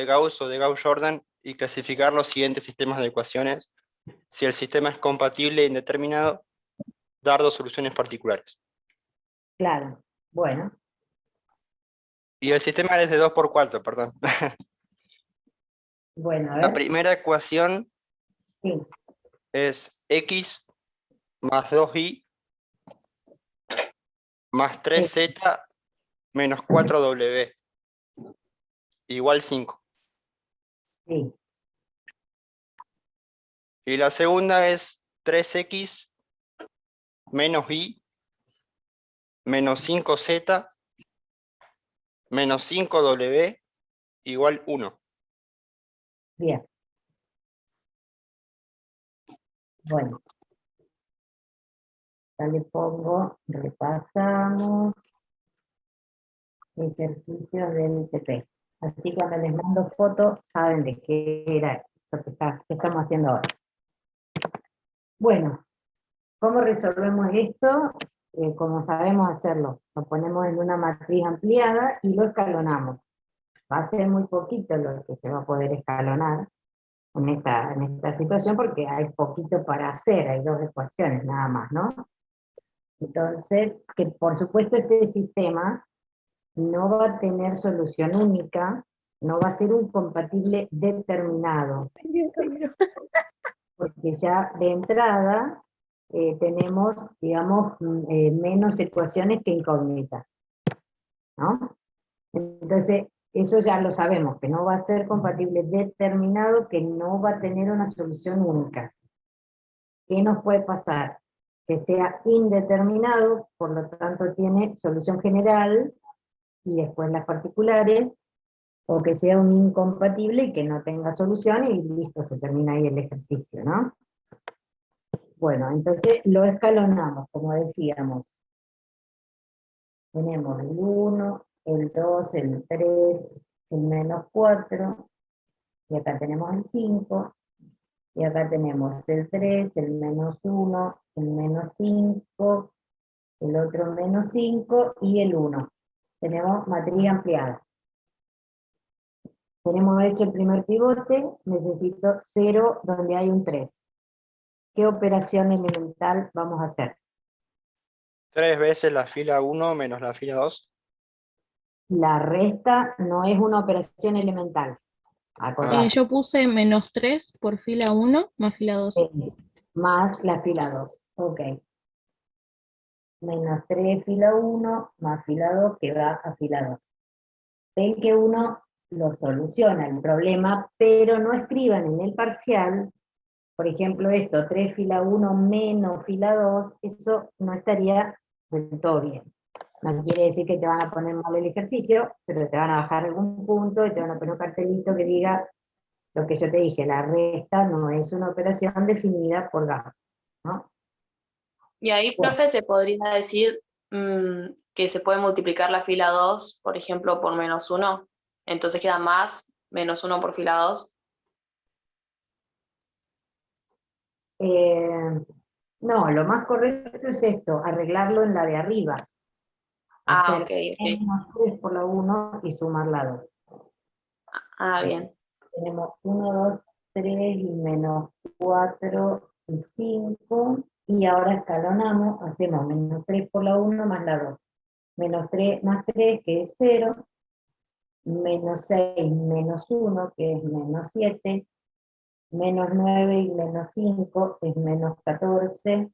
de Gauss o de Gauss-Jordan y clasificar los siguientes sistemas de ecuaciones. Si el sistema es compatible e indeterminado, dar dos soluciones particulares. Claro, bueno. Y el sistema es de 2 por 4, perdón. Bueno, a La ver. primera ecuación Sí, es x más 2y más 3z menos 4w igual 5. sí. Y la segunda es 3x menos y menos 5z menos 5w igual 1. Bien. Bueno, ya le pongo, repasamos, ejercicios del TP. Así cuando les mando fotos, saben de qué era lo que estamos haciendo ahora. Bueno, ¿cómo resolvemos esto? Como sabemos hacerlo, lo ponemos en una matriz ampliada y lo escalonamos. Va a ser muy poquito lo que se va a poder escalonar en esta situación porque hay poquito para hacer, hay dos ecuaciones nada más, ¿no? Entonces, que por supuesto este sistema no va a tener solución única, no va a ser un compatible determinado, porque ya de entrada tenemos, digamos, menos ecuaciones que incógnitas, ¿no? Entonces, eso ya lo sabemos, que no va a ser compatible determinado, que no va a tener una solución única. ¿Qué nos puede pasar? Que sea indeterminado, por lo tanto tiene solución general, y después las particulares, o que sea un incompatible y que no tenga solución, y listo, se termina ahí el ejercicio, ¿no? Bueno, entonces lo escalonamos, como decíamos. Tenemos el 1, el 2, el 3, el menos 4, y acá tenemos el 5, y acá tenemos el 3, el menos 1, el menos 5, el otro menos 5 y el 1. Tenemos matriz ampliada. Tenemos hecho el primer pivote, necesito 0 donde hay un 3. ¿Qué operación elemental vamos a hacer? 3 veces la fila 1 menos la fila 2. La resta no es una operación elemental. Acordate. Yo puse menos 3 por fila 1 más fila 2. Es más la fila 2. Ok. Menos 3 fila 1 más fila 2 que va a fila 2. Ven que uno lo soluciona el problema, pero no escriban en el parcial, por ejemplo esto, 3 fila 1 menos fila 2, eso no estaría del todo bien. No quiere decir que te van a poner mal el ejercicio, pero te van a bajar algún punto y te van a poner un cartelito que diga lo que yo te dije, la resta no es una operación definida por Gauss, ¿no? Y ahí, Bueno, profe, se podría decir que se puede multiplicar la fila 2, por ejemplo, por menos 1. Entonces queda más menos 1 por fila 2. no, lo más correcto es esto, arreglarlo en la de arriba. Ah, Hacer ok, ok. menos 3 por la 1 y sumar la 2. Ah, bien. Tenemos 1, 2, 3 y menos 4 y 5. Y ahora escalonamos, hacemos menos 3 por la 1 más la 2. Menos 3 más 3, que es 0. Menos 6 menos 1, que es menos 7. Menos 9 y menos 5 es menos 14.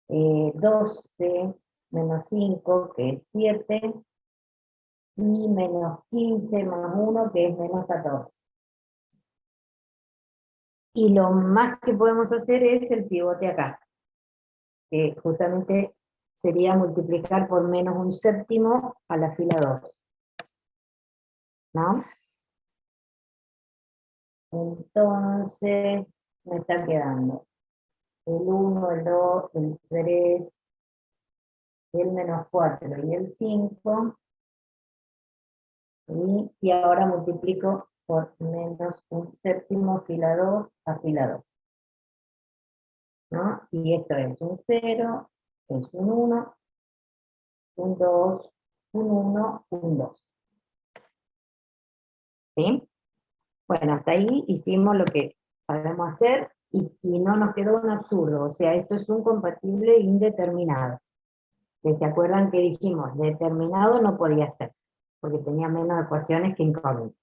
12 menos 5, que es 7. Y menos 15 más 1, que es menos 14. Y lo más que podemos hacer es el pivote acá, que justamente sería multiplicar por menos un séptimo a la fila 2, ¿no? Entonces, me está quedando el 1, el 2, el 3, el menos 4 y el 5, y ahora multiplico por menos un séptimo fila 2 a fila 2. ¿No? Y esto es un 0, es un 1, un 2, un 1, un 2. ¿sí? Bueno, hasta ahí hicimos lo que sabemos hacer y no nos quedó un absurdo, o sea, esto es un compatible indeterminado. Que se acuerdan que dijimos, determinado no podía ser, porque tenía menos ecuaciones que incógnitas.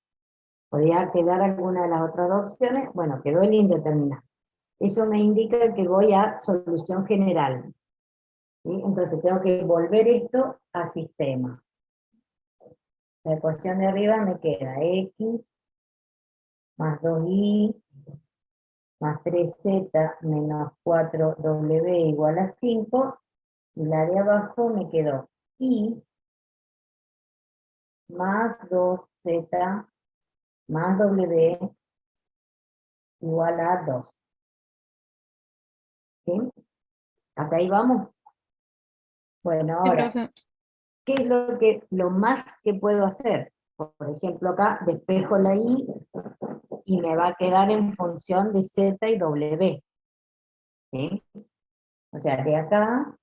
Podía quedar alguna de las otras dos opciones, bueno, quedó el indeterminado. Eso me indica que voy a solución general, ¿sí? Entonces tengo que volver esto a sistema. La ecuación de arriba me queda x más 2y más 3z menos 4w igual a 5, y la de abajo me quedó y más 2z más w igual a 2. ¿Sí? ¿Hasta ahí vamos? Bueno, Sí, ahora, profe. ¿qué es lo más que puedo hacer? Por ejemplo, acá despejo la i y me va a quedar en función de z y w. ¿Sí? O sea, de acá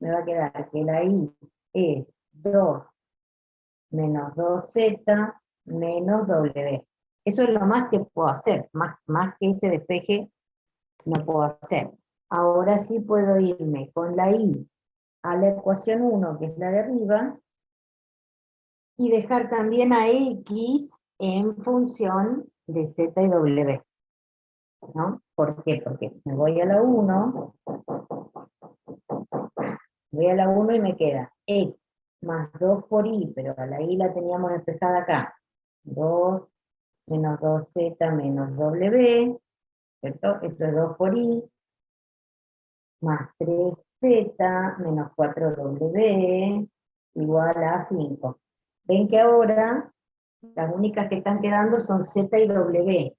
me va a quedar que la i es 2 menos 2z menos w. Eso es lo más que puedo hacer, más que ese despeje no puedo hacer. Ahora sí puedo irme con la i a la ecuación 1, que es la de arriba, y dejar también a x en función de z y w. ¿No? ¿Por qué? Porque me voy a la 1, y me queda x más 2 por i, pero a la i la teníamos despejada acá. 2 menos 2z menos w, ¿cierto? Esto es 2 por i, más 3z menos 4w igual a 5. Ven que ahora las únicas que están quedando son z y w,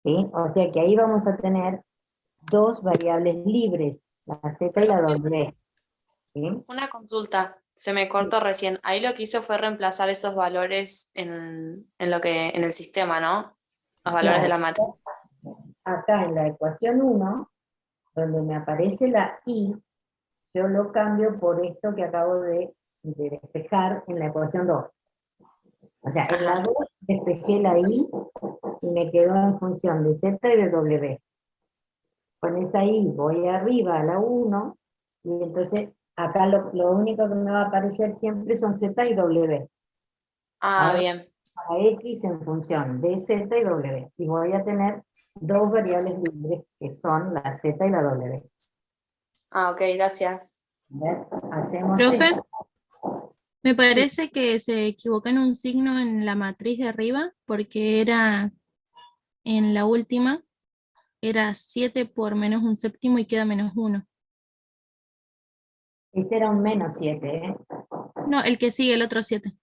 ¿sí? O sea que ahí vamos a tener dos variables libres, la z y la w, ¿sí? Una consulta, se me cortó recién. Ahí lo que hizo fue reemplazar esos valores en el sistema, ¿no? Los valores de Claro, la matriz. acá en la ecuación 1, donde me aparece la i, yo lo cambio por esto que acabo de despejar en la ecuación 2. O sea, en la Ajá. 2 despejé la i y me quedó en función de z y de w. Con esa i voy arriba a la 1, y entonces acá lo único que me va a aparecer siempre son z y w. Ah, Ahora bien. a x en función de z y w. Y voy a tener dos variables libres que son la z y la w. Ah, ok, gracias. A ver, hacemos Profe, esto. me parece que se equivocó en un signo en la matriz de arriba, porque era en la última, era 7 por menos un séptimo y queda menos 1. Este era un menos 7, ¿eh? No, el que sigue, el otro 7,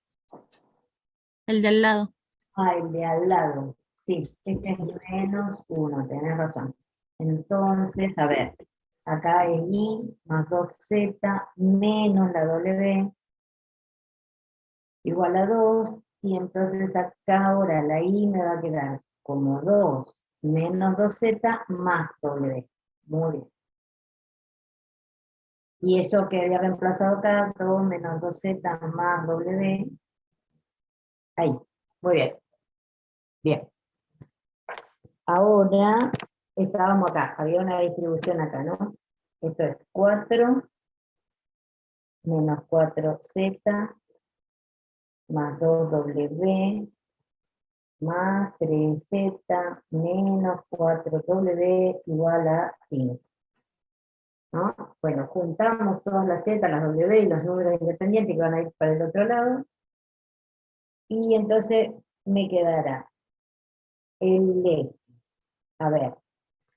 el del lado. Ah, el de al lado. Sí, este es menos 1, tenés razón. Entonces, a ver, acá es i más 2z menos la w igual a 2, y entonces acá ahora la i me va a quedar como 2 menos 2z más w. Muy bien. Y eso que había reemplazado acá, 2 menos 2z más w. Ahí, muy bien. Bien. Ahora estábamos acá, había una distribución acá, ¿no? Esto es 4 menos 4z más 2w más 3z menos 4w igual a 5. ¿No? Bueno, juntamos todas las z, las w y los números independientes que van a ir para el otro lado, y entonces me quedará el x, a ver,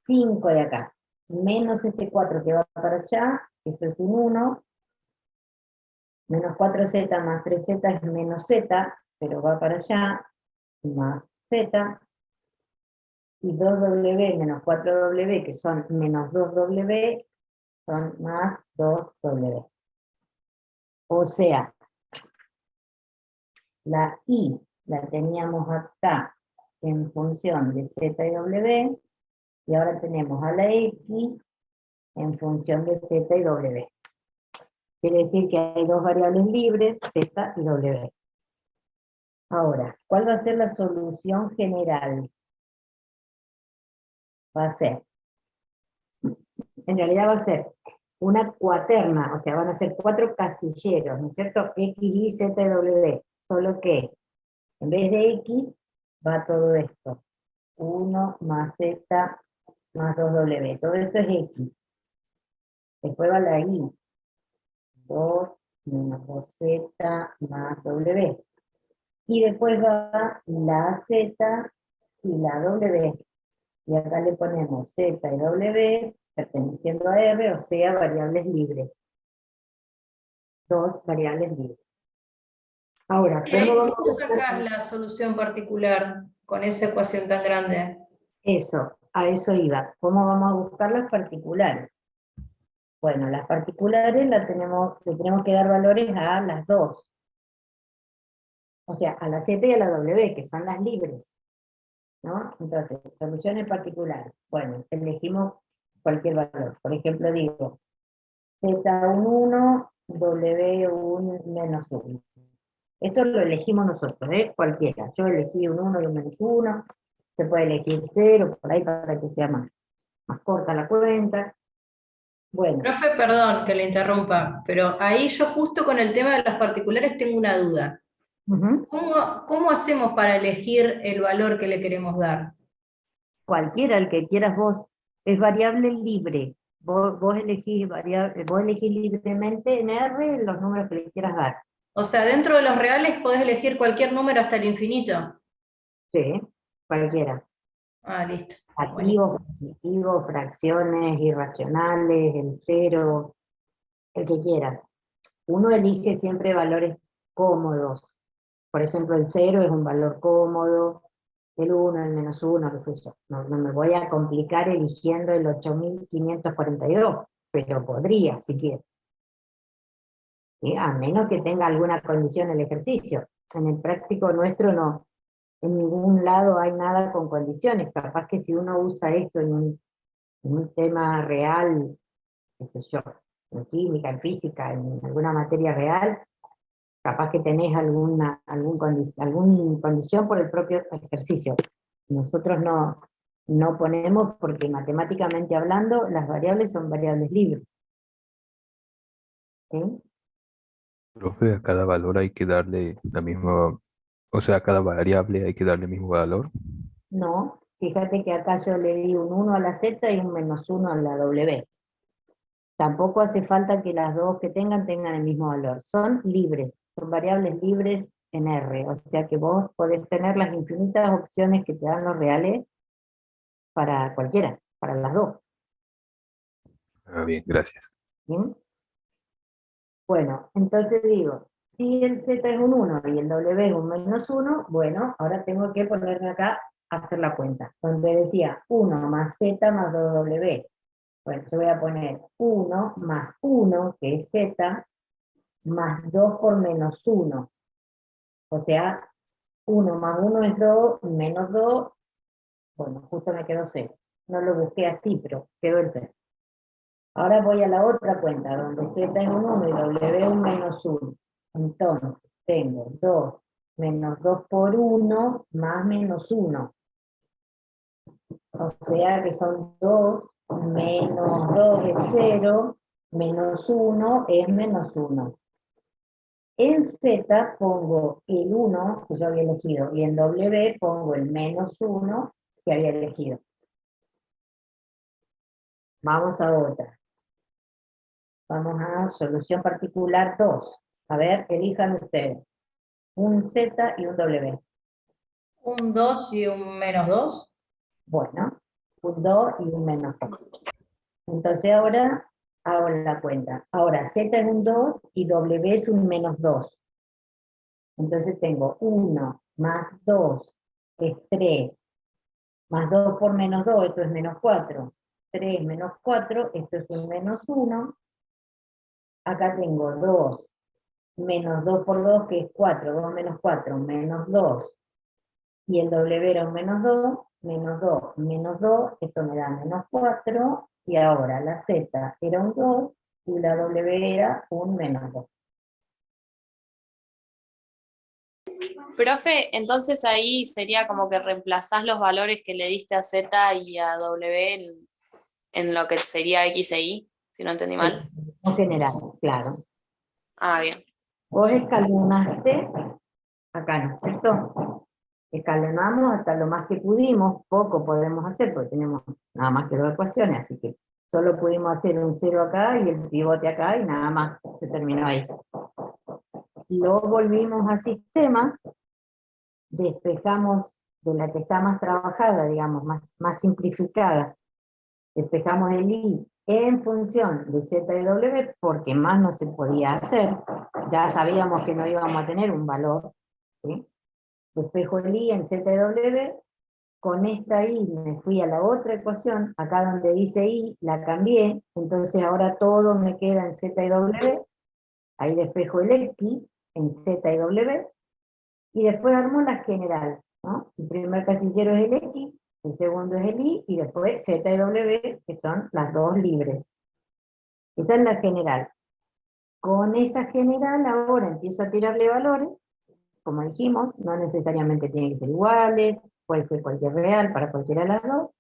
5 de acá, menos este 4 que va para allá, eso es un 1, menos 4z más 3z es menos z, pero va para allá, más z, y 2w menos 4w, que son menos 2w, son más 2w. O sea, la i la teníamos acá en función de z y w, y ahora tenemos a la x en función de z y w. Quiere decir que hay dos variables libres, z y w. Ahora, ¿cuál va a ser la solución general? Va a ser, en realidad va a ser una cuaterna, o sea, van a ser 4 casilleros, ¿no es cierto? X, Y, Z y W, solo que en vez de X va todo esto. 1 más Z más 2W, todo esto es X. Después va la Y, 2 menos 2Z más W. Y después va la Z y la W. Y acá le ponemos Z y W perteneciendo a R, o sea, variables libres. 2 variables libres. Ahora, ¿Y ahí ¿cómo vamos cómo a sacás hacer la solución particular con esa ecuación tan grande? eso? A eso iba. ¿Cómo vamos a buscar las particulares? Bueno, las particulares le tenemos que dar valores a las dos. O sea, a la Z y a la W, que son las libres, ¿no? Entonces, soluciones particulares. Bueno, elegimos cualquier valor. Por ejemplo, digo, Z un 1, W un menos 1. Esto lo elegimos nosotros, cualquiera. Yo elegí un 1 y un menos 1. Se puede elegir 0, por ahí para que sea más corta la cuenta. Bueno, Profe, perdón que le interrumpa, pero ahí yo justo con el tema de los particulares tengo una duda. ujú, ¿Cómo hacemos para elegir el valor que le queremos dar? cualquiera, el que quieras vos, es variable libre. Vos elegís libremente en R los números que le quieras dar. O sea, dentro de los reales podés elegir cualquier número hasta el infinito. Sí, cualquiera. Ah, listo. Buenísimo. Activos, positivos, fracciones, irracionales, el cero, el que quieras. Uno elige siempre valores cómodos. Por ejemplo, el 0 es un valor cómodo, el 1, el menos 1, qué sé yo. No me voy a complicar eligiendo el 8542, pero podría, si quiero. ¿Sí? A menos que tenga alguna condición el ejercicio. En el práctico nuestro no, en ningún lado hay nada con condiciones. Capaz que si uno usa esto en un tema real, qué sé yo, en química, en física, en alguna materia real, capaz que tenés alguna condición por el propio ejercicio. Nosotros no ponemos porque matemáticamente hablando las variables son variables libres. ¿Sí? Profe, a cada valor hay que darle la misma, o sea, a cada variable hay que darle el mismo valor. No, fíjate que acá yo le di un 1 a la Z y un menos 1 a la W. Tampoco hace falta que las dos que tengan el mismo valor. Son libres, son variables libres en R. O sea que vos podés tener las infinitas opciones que te dan los reales para cualquiera, para las dos. Ah, bien, gracias. ¿Bien? Bueno, entonces digo, si el Z es un 1 y el W es un menos 1, bueno, ahora tengo que ponerme acá a hacer la cuenta. Donde decía 1 más Z más 2W. Bueno, yo voy a poner 1 más 1, que es Z, más 2 por menos 1. O sea, 1 más 1 es 2, menos 2, bueno, justo me quedó 0. No lo busqué así, pero quedó el 0. Ahora voy a la otra cuenta, donde Z es un 1 y W un menos 1. Entonces, tengo 2 menos 2 por 1 más menos 1. O sea que son 2 menos 2 es 0, menos 1 es menos 1. En Z pongo el 1 que yo había elegido y en W pongo el menos 1 que había elegido. Vamos a otra. Vamos a solución particular 2. A ver, elijan ustedes. Un Z y un W. ¿Un 2 y un menos 2? Bueno, un 2 y un menos 2. Entonces ahora hago la cuenta. Ahora Z es un 2 y W es un menos 2. Entonces tengo 1 más 2 es 3, más 2 por menos 2, esto es menos 4. 3 menos 4, esto es un menos 1. Acá tengo 2 menos 2 por 2, que es 4, 2 menos 4, menos 2. Y el W era un menos 2, menos 2, esto me da menos 4, y ahora la Z era un 2, y la W era un menos 2. Profe, entonces ahí sería como que reemplazás los valores que le diste a Z y a W en lo que sería X e Y, si no entendí mal. En general, claro. Ah, bien. Vos escalonaste acá, ¿no es cierto? Escalonamos hasta lo más que pudimos, poco podemos hacer, porque tenemos nada más que 2 ecuaciones, así que solo pudimos hacer un 0 acá y el pivote acá, y nada más, se terminó ahí. Lo volvimos a sistema, despejamos de la que está más trabajada, digamos, más simplificada, despejamos el I en función de Z y W, porque más no se podía hacer, ya sabíamos que no íbamos a tener un valor, ¿sí? Despejo el I en Z y W, con esta I me fui a la otra ecuación, acá donde dice I, la cambié, entonces ahora todo me queda en Z y W, ahí despejo el X en Z y W, y después armo la general, ¿no? El primer casillero es el X, el segundo es el Y, y después Z y W, que son las dos libres. Esa es la general. Con esa general ahora empiezo a tirarle valores, como dijimos, no necesariamente tienen que ser iguales, puede ser cualquier real para cualquiera de las dos,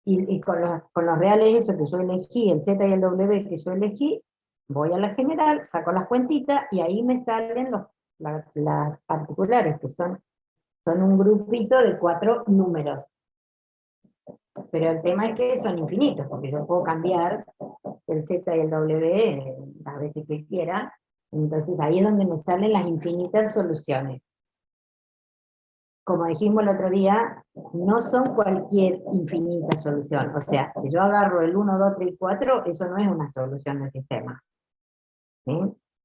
y con los reales eso que yo elegí, el Z y el W que yo elegí, voy a la general, saco las cuentitas, y ahí me salen las particulares, que son un grupito de 4 números. Pero el tema es que son infinitos, porque yo puedo cambiar el Z y el W las veces que quiera, entonces ahí es donde me salen las infinitas soluciones. Como dijimos el otro día, no son cualquier infinita solución. O sea, si yo agarro el 1, 2, 3 y 4, eso no es una solución del sistema. ¿Sí?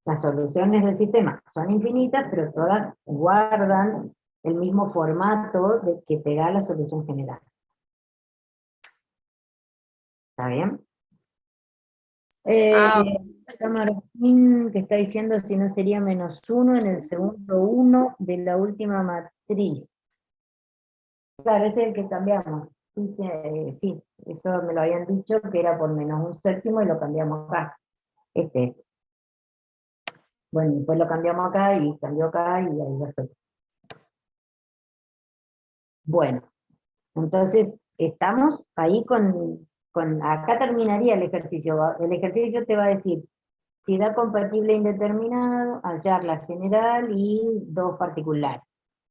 Las soluciones del sistema son infinitas, pero todas guardan el mismo formato de que te da la solución general. ¿Está bien? Está Martín, que está diciendo si no sería -1 en el segundo 1 de la última matriz. Claro, ese es el que cambiamos. Sí, eso me lo habían dicho, que era por -1/7 y lo cambiamos acá. Este es. Bueno, después lo cambiamos acá y cambió acá y ahí ya fue. Bueno, entonces estamos ahí acá terminaría el ejercicio. El ejercicio te va a decir si da compatible indeterminado, hallar la general y 2 particulares,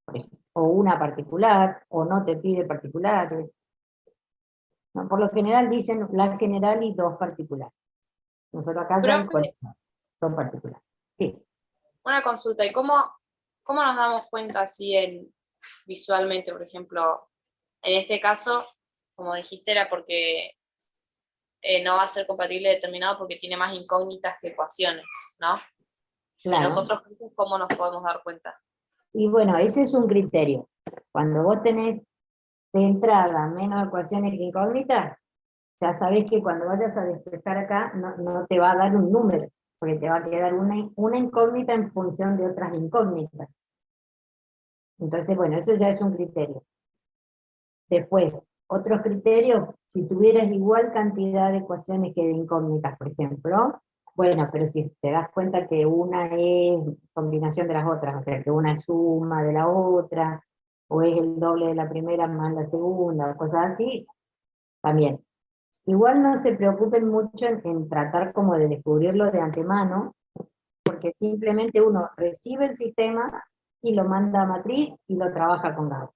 por ejemplo, o una particular, o no te pide particulares. No, por lo general dicen la general y 2 particulares. Nosotros acá ya Profe, son particulares. Sí. una consulta, ¿y cómo nos damos cuenta así visualmente, por ejemplo, en este caso, como dijiste, era porque no va a ser compatible determinado porque tiene más incógnitas que ecuaciones, ¿no? Claro. En los otros casos, ¿cómo nos podemos dar cuenta? Y bueno, ese es un criterio. Cuando vos tenés de entrada menos ecuaciones que incógnitas, ya sabés que cuando vayas a despejar acá no te va a dar un número, porque te va a quedar una incógnita en función de otras incógnitas. Entonces, bueno, eso ya es un criterio. Después, otros criterios, si tuvieras igual cantidad de ecuaciones que de incógnitas, por ejemplo, bueno, pero si te das cuenta que una es combinación de las otras, o sea, que una es suma de la otra, o es el doble de la primera más la segunda, o cosas así, también. Igual no se preocupen mucho en tratar como de descubrirlo de antemano, porque simplemente uno recibe el sistema y lo manda a matriz y lo trabaja con Gauss.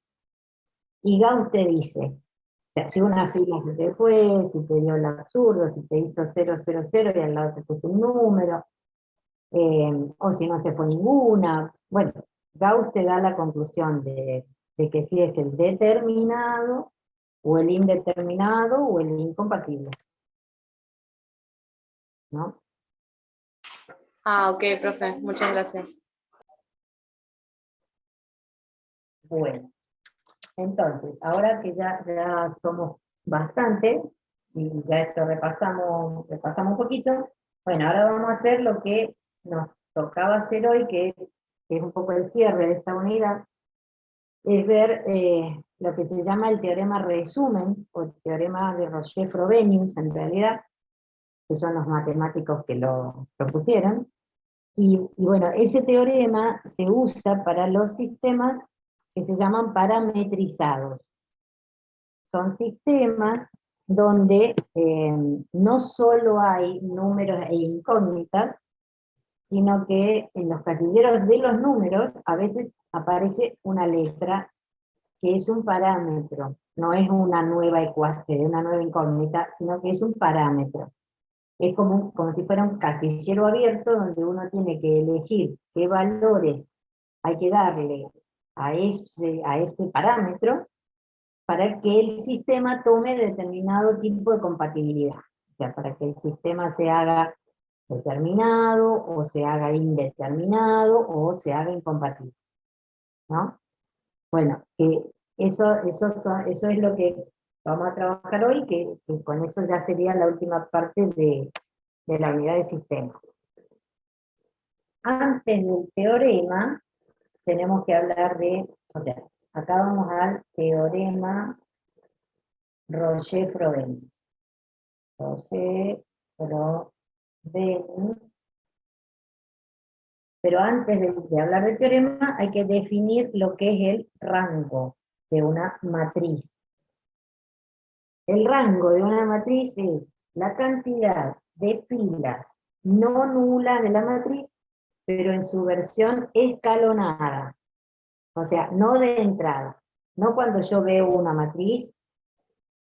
Y Gauss te dice, o sea, si una fila se te fue, si te dio el absurdo, si te hizo 0, 0, 0 y al lado te puso un número, o si no se fue ninguna. Bueno, Gauss te da la conclusión de que si es el determinado, o el indeterminado, o el incompatible. ¿No? Ah, ok, profe, muchas gracias. Bueno, entonces, ahora que ya somos bastante, y ya esto repasamos un poquito, bueno, ahora vamos a hacer lo que nos tocaba hacer hoy, que es un poco el cierre de esta unidad, es ver lo que se llama el teorema resumen, o el teorema de Roger-Frobenius, en realidad, que son los matemáticos que lo propusieron. Y bueno, ese teorema se usa para los sistemas que se llaman parametrizados. Son sistemas donde no solo hay números e incógnitas, sino que en los casilleros de los números a veces aparece una letra que es un parámetro, no es una nueva ecuación, una nueva incógnita, sino que es un parámetro. Es como si fuera un casillero abierto donde uno tiene que elegir qué valores hay que darle a ese parámetro para que el sistema tome determinado tipo de compatibilidad. O sea, para que el sistema se haga determinado, o se haga indeterminado, o se haga incompatible, ¿no? Bueno, eso es lo que vamos a trabajar hoy, que con eso ya sería la última parte de la unidad de sistemas. Antes del teorema, tenemos que hablar o sea, acá vamos al teorema Roger-Frodeno. Roger-Frodeno. Pero antes de hablar del teorema, hay que definir lo que es el rango de una matriz. El rango de una matriz es la cantidad de filas no nulas de la matriz, pero en su versión escalonada. O sea, no de entrada. No cuando yo veo una matriz,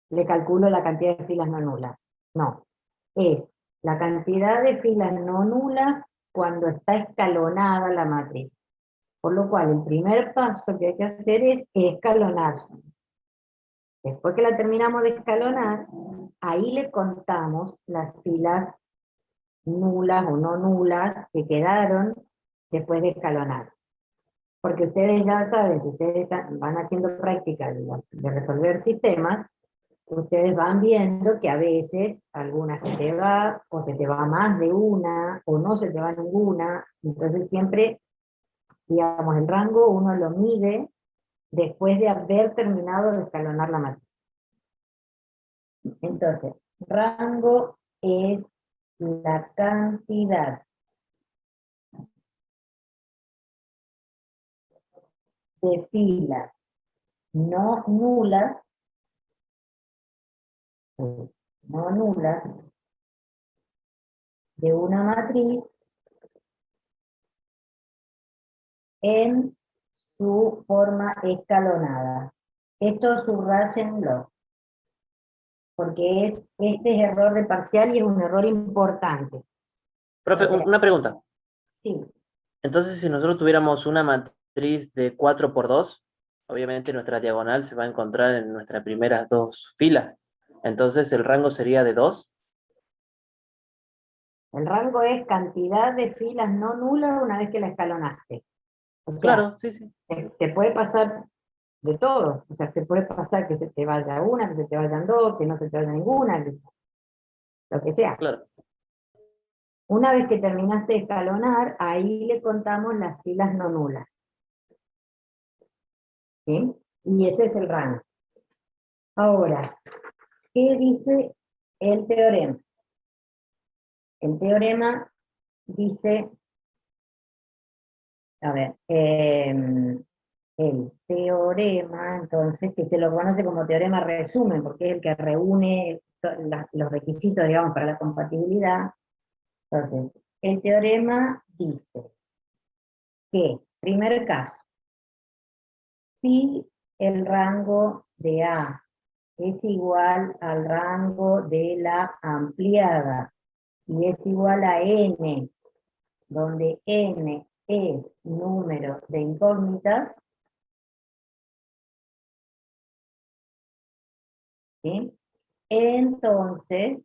le calculo la cantidad de filas no nulas. No. Es la cantidad de filas no nulas cuando está escalonada la matriz. Por lo cual, el primer paso que hay que hacer es escalonar. Después que la terminamos de escalonar, ahí le contamos las filas nulas o no nulas que quedaron después de escalonar. Porque ustedes ya saben, si ustedes van haciendo práctica de resolver sistemas, ustedes van viendo que a veces alguna se te va, o se te va más de una, o no se te va ninguna. Entonces siempre, digamos, el rango uno lo mide después de haber terminado de escalonar la matriz. Entonces, rango es la cantidad de filas no nulas, de una matriz en su forma escalonada. Esto subrayenlo, porque este es error de parcial y es un error importante. Profe, una pregunta. Sí. Entonces, si nosotros tuviéramos una matriz de 4×2, obviamente nuestra diagonal se va a encontrar en nuestras primeras dos filas. Entonces, ¿el rango sería de 2? El rango es cantidad de filas no nulas una vez que la escalonaste. O sea, Claro, sí, sí. te puede pasar de todo. O sea, te puede pasar que se te vaya una, que se te vayan dos, que no se te vaya ninguna, lo que sea. Claro. Una vez que terminaste de escalonar, ahí le contamos las filas no nulas. ¿Sí? Y ese es el rango. Ahora, ¿qué dice el teorema? El teorema dice, a ver, el teorema, entonces, que se lo conoce como teorema resumen, porque es el que reúne los requisitos, digamos, para la compatibilidad. Entonces, el teorema dice que, primer caso, si el rango de A es igual al rango de la ampliada y es igual a n, donde n es número de incógnitas, ¿sí? Entonces,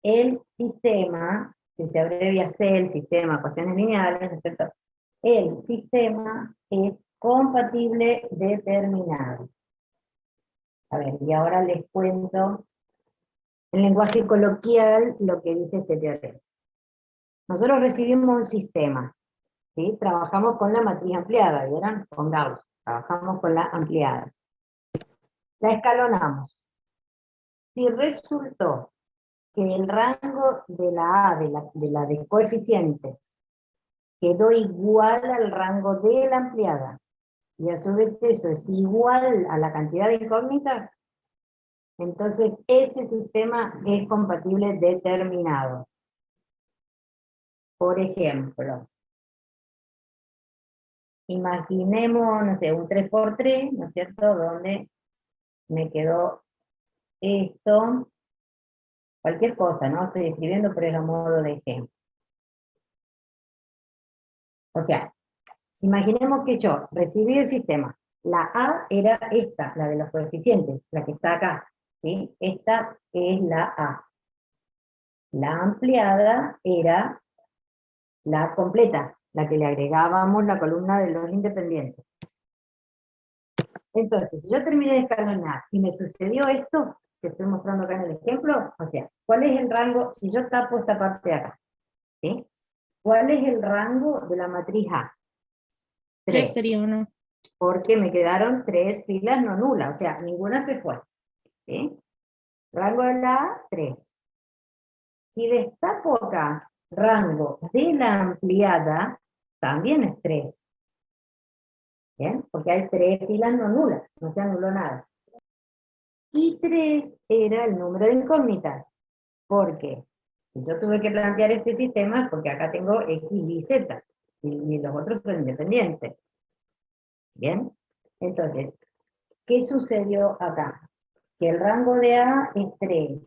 el sistema, que se abrevia CEL, sistema de ecuaciones lineales, ¿no es cierto? El sistema es compatible determinado. A ver, y ahora les cuento en lenguaje coloquial lo que dice este teorema. Nosotros recibimos un sistema, ¿sí? Trabajamos con la matriz ampliada, ¿vieron? Con Gauss, trabajamos con la ampliada. La escalonamos. Si resultó que el rango de la A, de coeficientes, quedó igual al rango de la ampliada, y a su vez eso es igual a la cantidad de incógnitas, entonces ese sistema es compatible determinado. Por ejemplo, imaginemos, no sé, un 3×3, ¿no es cierto?, donde me quedó esto, cualquier cosa, ¿no? Estoy escribiendo, pero es a modo de ejemplo. O sea, imaginemos que yo recibí el sistema. La A era esta, la de los coeficientes, la que está acá, ¿sí? Esta es la A. La ampliada era la completa, la que le agregábamos la columna de los independientes. Entonces, si yo terminé de escalonar y me sucedió esto, que estoy mostrando acá en el ejemplo, o sea, ¿cuál es el rango? Si yo tapo esta parte de acá, ¿sí? ¿Cuál es el rango de la matriz A? 3 sería uno. Porque me quedaron 3 filas no nulas, o sea, ninguna se fue. ¿Sí? Rango de la A, 3. Si destapo acá, rango de la ampliada, también es 3. ¿Bien? Porque hay 3 filas no nulas, no se anuló nada. Y 3 era el número de incógnitas, porque si yo tuve que plantear este sistema, porque acá tengo X, Y, Z, y los otros son independientes. ¿Bien? Entonces, ¿qué sucedió acá? Que el rango de A es 3,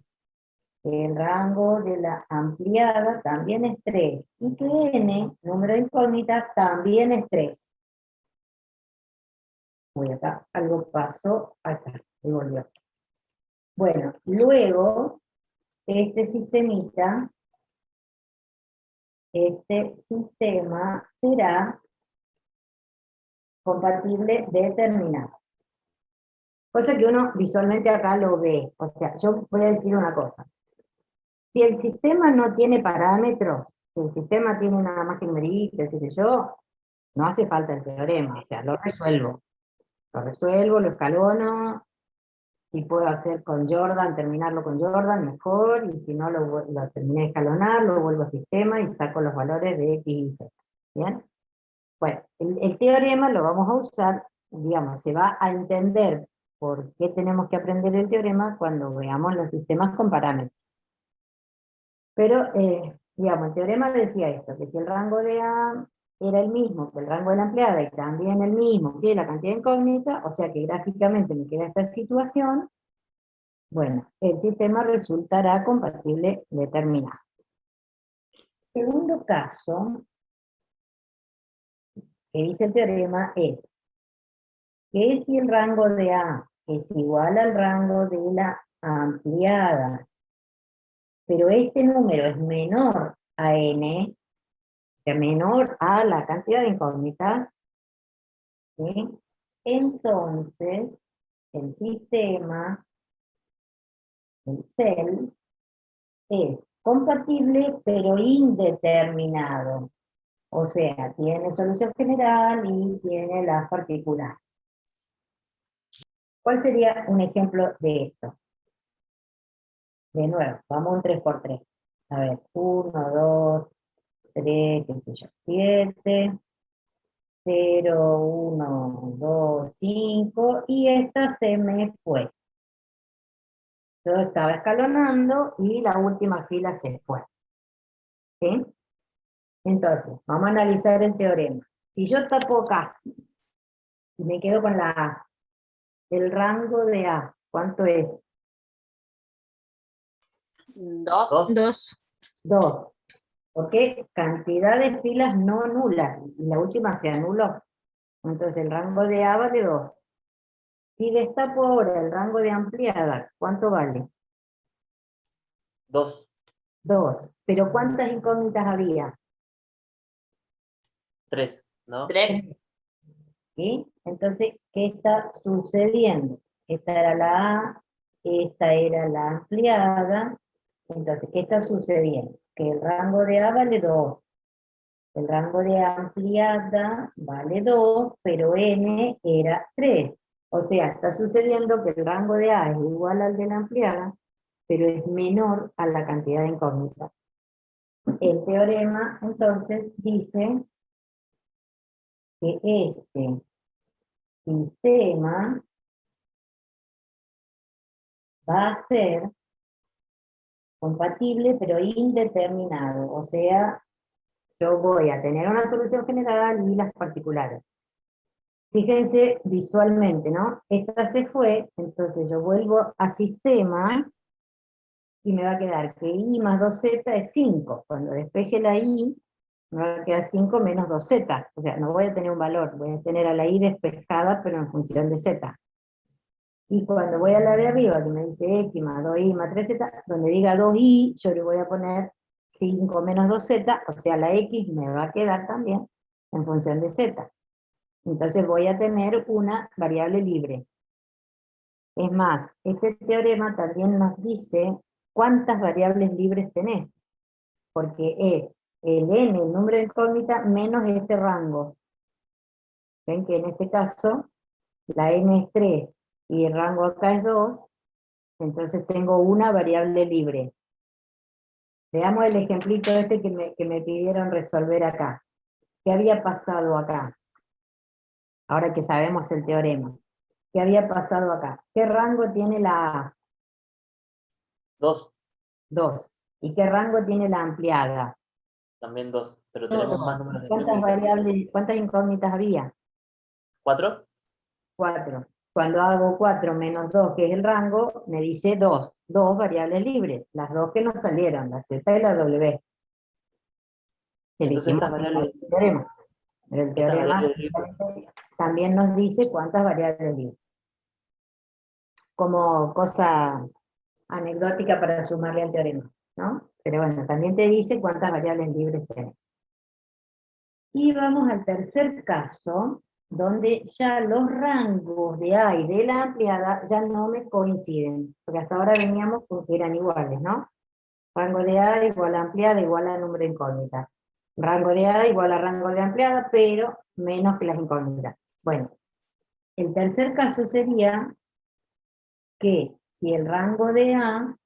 que el rango de la ampliada también es 3, y que N, número de incógnitas, también es 3. Uy, acá algo pasó, acá, y volvió. Bueno, luego, este sistema será compatible determinado. Cosa que uno visualmente acá lo ve. O sea, yo voy a decir una cosa. Si el sistema no tiene parámetros, si el sistema tiene nada más que numeritos, qué sé yo, no hace falta el teorema, o sea, lo resuelvo. Lo resuelvo, lo escalono, si puedo hacer con Jordan, terminarlo con Jordan, mejor, y si no lo terminé de escalonar, lo vuelvo a sistema y saco los valores de X y Z. ¿Bien? Bueno, el teorema lo vamos a usar, digamos, se va a entender por qué tenemos que aprender el teorema cuando veamos los sistemas con parámetros. Pero, digamos, el teorema decía esto, que si el rango de A era el mismo que el rango de la ampliada y también el mismo que la cantidad de incógnita, o sea que gráficamente me queda esta situación, bueno, el sistema resultará compatible determinado. Segundo caso que dice el teorema es que si el rango de A es igual al rango de la ampliada, pero este número es menor a n, que menor a la cantidad de incógnitas, ¿sí? Entonces el sistema, el CEL, es compatible pero indeterminado. O sea, tiene solución general y tiene las particulares. ¿Cuál sería un ejemplo de esto? De nuevo, vamos a un 3×3. A ver, 1, 2, 3, qué sé yo, 7, 0, 1, 2, 5, y esta se me fue. Yo estaba escalonando y la última fila se fue. ¿Sí? Entonces, vamos a analizar el teorema. Si yo tapo acá y me quedo con la A, el rango de A, ¿cuánto es? 2. 2. 2. Porque cantidad de filas no nulas, y la última se anuló. Entonces el rango de A vale 2. Si destapo ahora el rango de ampliada, ¿cuánto vale? 2, 2. ¿Pero cuántas incógnitas había? 3, ¿no? 3. ¿Sí? Entonces, ¿qué está sucediendo? Esta era la A, esta era la ampliada. Entonces, ¿qué está sucediendo? Que el rango de A vale 2. El rango de ampliada vale 2, pero n era 3. O sea, está sucediendo que el rango de A es igual al de la ampliada, pero es menor a la cantidad de incógnitas. El teorema, entonces, dice que este sistema va a ser compatible pero indeterminado, o sea, yo voy a tener una solución general y las particulares. Fíjense visualmente, ¿no? Esta se fue, entonces yo vuelvo a sistema y me va a quedar que i más 2z es 5. Cuando despeje la i, me va a quedar 5 menos 2z. O sea, no voy a tener un valor, voy a tener a la i despejada, pero en función de z. Y cuando voy a la de arriba, que me dice x más 2i más 3z, donde diga 2i, yo le voy a poner 5 menos 2z, o sea, la x me va a quedar también en función de z. Entonces voy a tener una variable libre. Es más, este teorema también nos dice cuántas variables libres tenés, porque es el n, el número de incógnita, menos este rango. Ven que en este caso, la n es 3, y el rango acá es 2, entonces tengo una variable libre. Veamos el ejemplito este que me pidieron resolver acá. ¿Qué había pasado acá? Ahora que sabemos el teorema. ¿Qué había pasado acá? ¿Qué rango tiene la A? 2, 2. ¿Y qué rango tiene la ampliada? también 2, pero tenemos más números de ¿Cuántas incógnitas. variables, cuántas incógnitas había? 4, 4. Cuando hago 4 menos 2, que es el rango, me dice 2. 2 variables libres. Las dos que nos salieron, la Z y la W. entonces estas Elegimos el variables, teorema. Pero el estas teorema variables libres, también nos dice cuántas variables libres. Como cosa anecdótica para sumarle al teorema, ¿no? Pero bueno, también te dice cuántas variables libres tenés. Y vamos al tercer caso, donde ya los rangos de A y de la ampliada ya no me coinciden, porque hasta ahora veníamos con que eran iguales, ¿no? Rango de A igual a ampliada igual a número de incógnitas. Rango de A igual a rango de ampliada, pero menos que las incógnitas. Bueno, el tercer caso sería que si el rango de A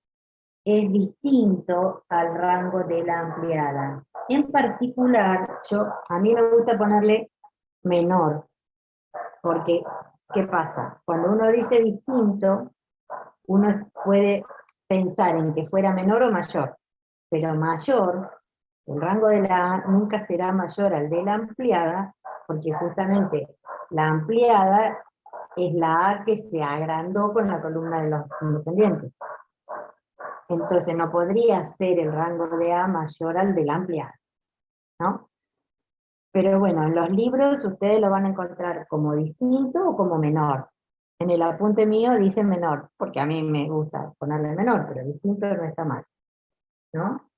es distinto al rango de la ampliada. En particular, a mí me gusta ponerle menor, porque, ¿qué pasa? Cuando uno dice distinto, uno puede pensar en que fuera menor o mayor, pero mayor, el rango de la A nunca será mayor al de la ampliada, porque justamente la ampliada es la A que se agrandó con la columna de los independientes. Entonces no podría ser el rango de A mayor al de la ampliada, ¿no? Pero bueno, en los libros ustedes lo van a encontrar como distinto o como menor. En el apunte mío dice menor, porque a mí me gusta ponerle menor, pero distinto no está mal, ¿no?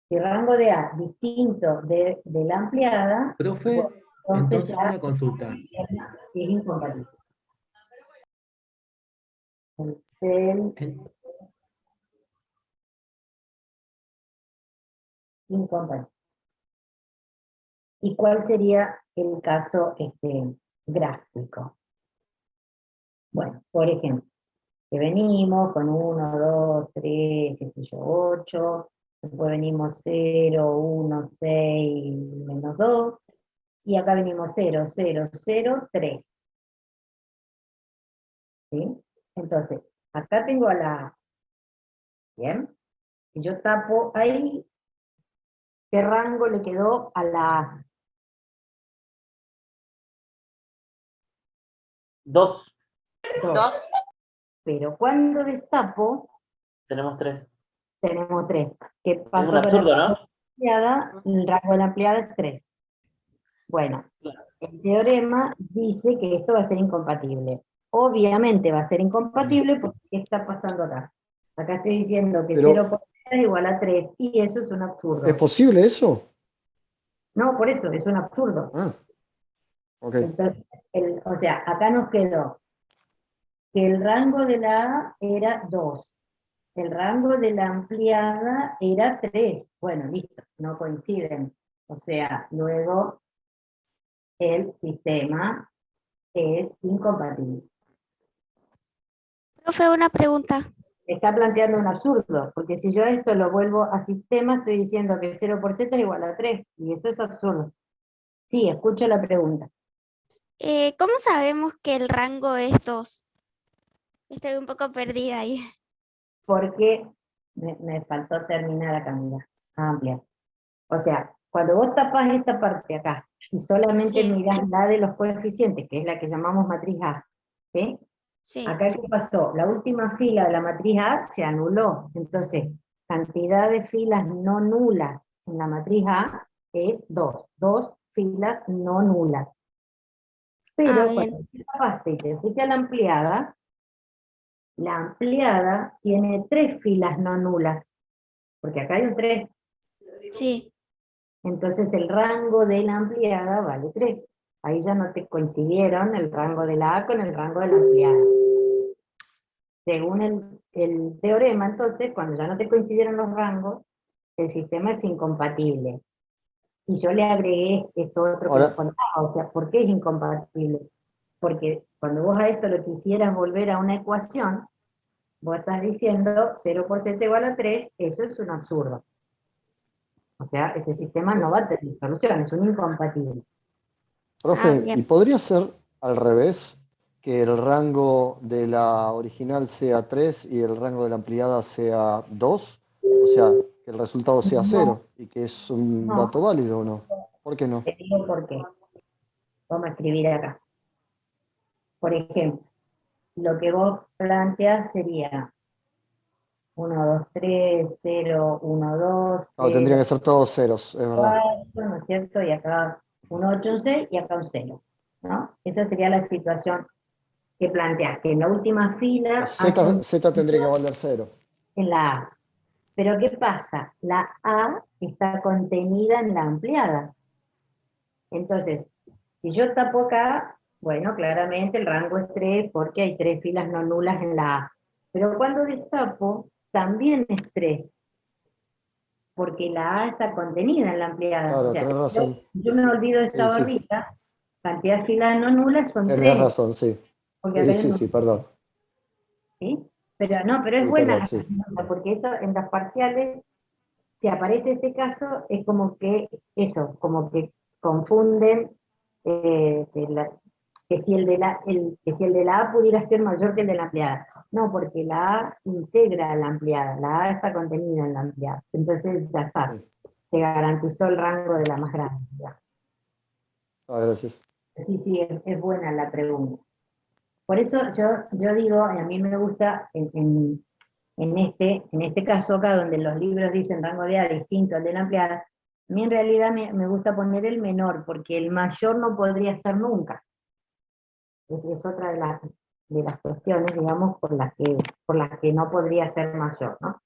Si el rango de A distinto de la ampliada, Profe, bueno, entonces ya una consulta. es incompatible. El cel En- incompatible. ¿Y cuál sería el caso gráfico? Bueno, por ejemplo, que venimos con 1, 2, 3, qué sé yo, 8, después venimos 0, 1, 6, menos 2, y acá venimos 0, 0, 0, 3. ¿Sí? Entonces, acá tengo a la A. ¿Bien? Si yo tapo ahí, ¿qué rango le quedó a la A? 2, 2. Pero cuando destapo, tenemos 3. tenemos 3. ¿Qué Es pasó un con absurdo, ¿no? ampliada? El rango de la ampliada es 3. Bueno, el teorema dice que esto va a ser incompatible. Obviamente va a ser incompatible porque ¿qué está pasando acá? Acá estoy diciendo que Pero- 0 por 3 es igual a 3, y eso es un absurdo. ¿Es posible eso? No, por eso, es un absurdo. Ah, ok. Entonces, o sea, acá nos quedó que el rango de la A era 2. El rango de la ampliada era 3. Bueno, listo, no coinciden. O sea, luego el sistema es incompatible. Profe, una pregunta. está planteando un absurdo, porque si yo esto lo vuelvo a sistema, estoy diciendo que 0 por z es igual a 3, y eso es absurdo. Sí, escucho la pregunta. ¿Cómo sabemos que el rango es 2? Estoy un poco perdida ahí. Porque me faltó terminar acá, mira, amplia. O sea, cuando vos tapás esta parte acá, y solamente Sí. mirás la de los coeficientes, que es la que llamamos matriz A, ¿sí? Sí. Acá, ¿qué pasó? La última fila de la matriz A se anuló. Entonces, cantidad de filas no nulas en la matriz A es 2. 2 filas no nulas. Pero Bien. cuando te tapaste y te fuiste a la ampliada tiene 3 filas no nulas. Porque acá hay un 3. Sí. Entonces el rango de la ampliada vale 3. Ahí ya no te coincidieron el rango de la A con el rango de la ampliada. Según el teorema, entonces, cuando ya no te coincidieron los rangos, el sistema es incompatible. Y yo le agregué esto otro que Ahora- les contaba, o sea, ¿por qué es incompatible? Porque cuando vos a esto lo quisieras volver a una ecuación, vos estás diciendo 0 por z igual a 3, eso es un absurdo. O sea, ese sistema no va a tener solución, es un incompatible. Profe, bien. ¿y podría ser al revés? Que el rango de la original sea 3 y el rango de la ampliada sea 2, o sea, que el resultado sea No. 0 y que es un No. dato válido o no. ¿Por qué no? Te digo por qué. Vamos a escribir acá. Por ejemplo, lo que vos planteás sería 1, 2, 3, 0, 1, 2, No, tendrían 0, que ser todos ceros, es verdad. 4, ¿no es cierto? Y acá un 8, un 6 y acá un 0, ¿no? Esa sería la situación que planteás, que en la última fila haya un Z tendría que valer 0. en la A. Pero ¿qué pasa? La A está contenida en la ampliada. Entonces, si yo tapo acá, bueno, claramente el rango es 3 porque hay 3 filas no nulas en la A. Pero cuando destapo, también es 3, porque la A está contenida en la ampliada. Claro, O sea, tenés razón. yo me olvido de esta Sí, sí, barrita, cantidad de filas no nulas son tenés 3, razón, sí. porque acá Sí, hay sí, un, sí, perdón. ¿sí? Pero no, pero es Sí, buena perdón, la sí. pregunta, porque eso en las parciales, si aparece este caso, es como que eso, como que confunden que si que si el de la A pudiera ser mayor que el de la ampliada. No, porque la A integra la ampliada, la A está contenida en la ampliada. Entonces ya está, Sí. se garantizó el rango de la más grande. Ya. Ah, gracias. Sí, sí, es buena la pregunta. Por eso yo digo, a mí me gusta en este caso acá, donde los libros dicen rango de A distinto al de la ampliada, a mí en realidad me gusta poner el menor, porque el mayor no podría ser nunca. Es otra de las cuestiones, digamos, por las que no podría ser mayor, ¿no?